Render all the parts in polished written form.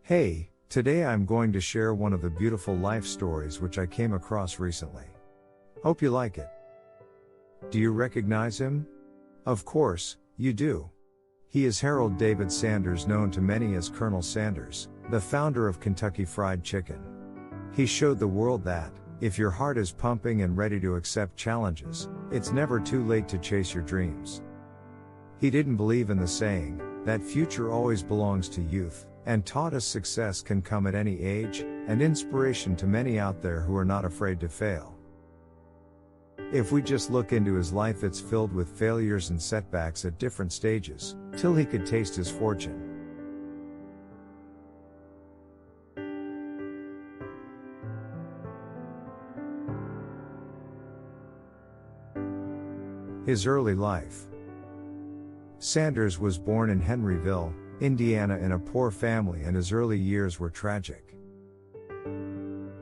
Hey, today I'm going to share one of the beautiful life stories which I came across recently. Hope you like it. Do you recognize him? Of course, you do. He is Harold David Sanders, known to many as Colonel Sanders, the founder of Kentucky Fried Chicken. He showed the world that, if your heart is pumping and ready to accept challenges, it's never too late to chase your dreams. He didn't believe in the saying, that future always belongs to youth, and taught us success can come at any age, and inspiration to many out there who are not afraid to fail. If we just look into his life, it's filled with failures and setbacks at different stages, till he could taste his fortune. His early life. Sanders was born in Henryville, Indiana, in a poor family, and his early years were tragic.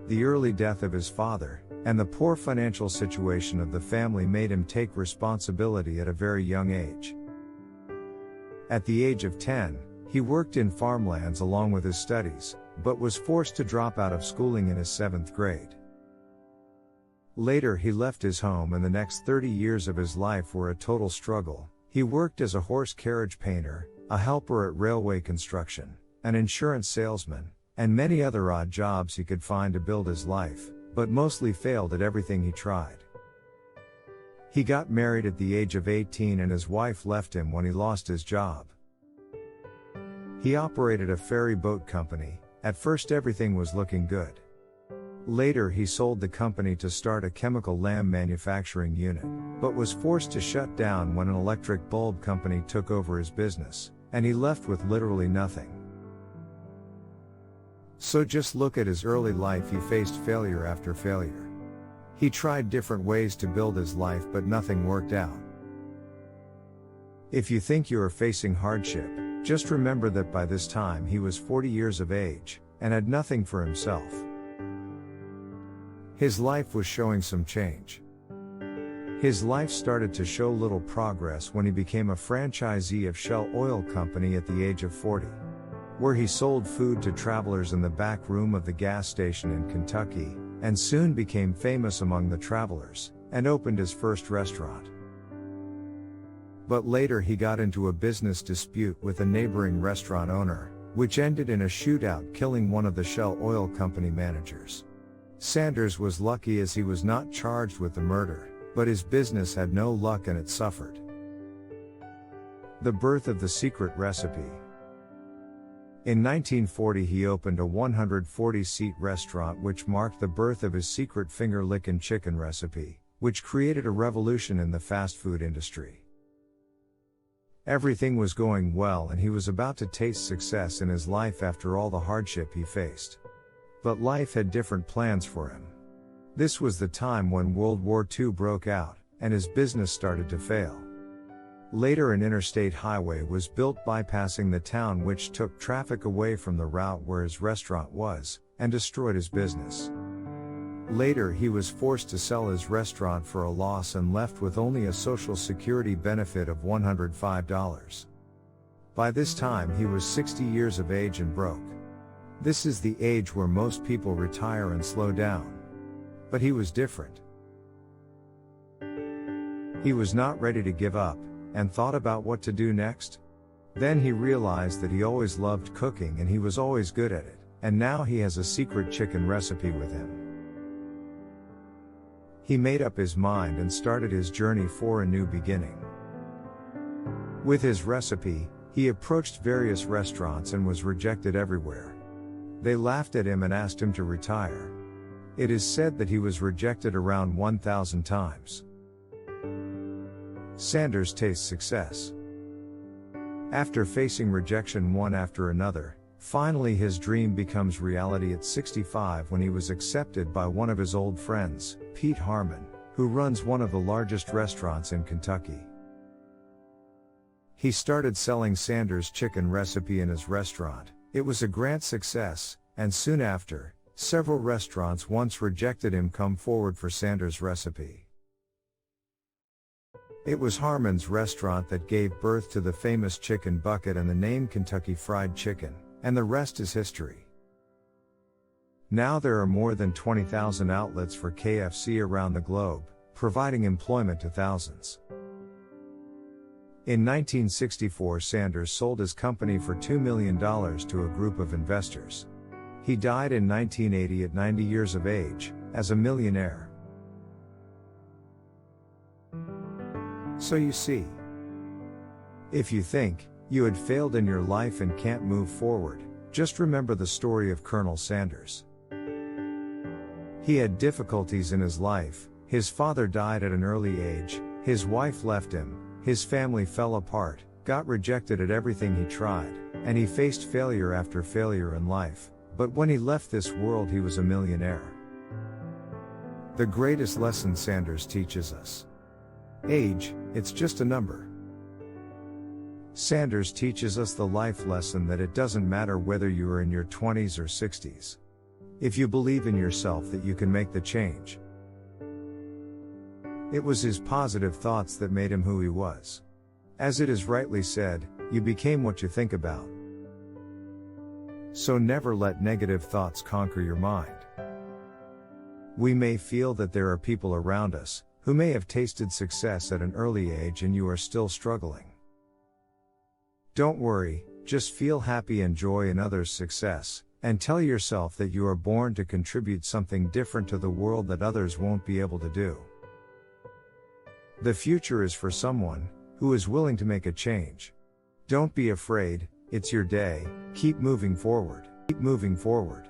The early death of his father, and the poor financial situation of the family made him take responsibility at a very young age. At the age of 10, he worked in farmlands along with his studies, but was forced to drop out of schooling in his 7th grade. Later he left his home, and the next 30 years of his life were a total struggle. He worked as a horse carriage painter, a helper at railway construction, an insurance salesman, and many other odd jobs he could find to build his life, but mostly failed at everything he tried. He got married at the age of 18, and his wife left him when he lost his job. He operated a ferry boat company. At first everything was looking good. Later he sold the company to start a chemical lamp manufacturing unit, but was forced to shut down when an electric bulb company took over his business, and he left with literally nothing. So just look at his early life. He faced failure after failure. He tried different ways to build his life, but nothing worked out. If you think you are facing hardship, just remember that by this time he was 40 years of age, and had nothing for himself. His life was showing some change. His life started to show little progress when he became a franchisee of Shell Oil Company at the age of 40, where he sold food to travelers in the back room of the gas station in Kentucky, and soon became famous among the travelers, and opened his first restaurant. But later he got into a business dispute with a neighboring restaurant owner, which ended in a shootout, killing one of the Shell Oil Company managers. Sanders was lucky as he was not charged with the murder, but his business had no luck and it suffered. The birth of the secret recipe. In 1940 he opened a 140-seat restaurant, which marked the birth of his secret finger-lickin' chicken recipe, which created a revolution in the fast food industry. Everything was going well, and he was about to taste success in his life after all the hardship he faced. But life had different plans for him. This was the time when World War II broke out, and his business started to fail. Later an interstate highway was built bypassing the town, which took traffic away from the route where his restaurant was, and destroyed his business. Later he was forced to sell his restaurant for a loss and left with only a Social Security benefit of $105. By this time he was 60 years of age and broke. This is the age where most people retire and slow down. But he was different. He was not ready to give up, and thought about what to do next. Then he realized that he always loved cooking and he was always good at it, and now he has a secret chicken recipe with him. He made up his mind and started his journey for a new beginning. With his recipe, he approached various restaurants and was rejected everywhere. They laughed at him and asked him to retire. It is said that he was rejected around 1,000 times. Sanders tastes success. After facing rejection one after another, finally his dream becomes reality at 65 when he was accepted by one of his old friends, Pete Harmon, who runs one of the largest restaurants in Kentucky. He started selling Sanders' chicken recipe in his restaurant. It was a grand success, and soon after, several restaurants once rejected him come forward for Sanders' recipe. It was Harmon's restaurant that gave birth to the famous chicken bucket and the name Kentucky Fried Chicken, And the rest is history. Now there are more than 20,000 outlets for KFC around the globe, providing employment to thousands. In 1964, Sanders sold his company for $2 million to a group of investors. He died in 1980 at 90 years of age, as a millionaire. So you see, if you think you had failed in your life and can't move forward, just remember the story of Colonel Sanders. He had difficulties in his life. His father died at an early age, his wife left him, his family fell apart, got rejected at everything he tried, and he faced failure after failure in life, but when he left this world he was a millionaire. The greatest lesson Sanders teaches us. Age, it's just a number. Sanders teaches us the life lesson that it doesn't matter whether you are in your 20s or 60s. If you believe in yourself that you can make the change. It was his positive thoughts that made him who he was. As it is rightly said, you became what you think about. So never let negative thoughts conquer your mind. We may feel that there are people around us who may have tasted success at an early age and you are still struggling. Don't worry, just feel happy and joy in others' success, and tell yourself that you are born to contribute something different to the world that others won't be able to do. The future is for someone who is willing to make a change. Don't be afraid, it's your day, keep moving forward. Keep moving forward.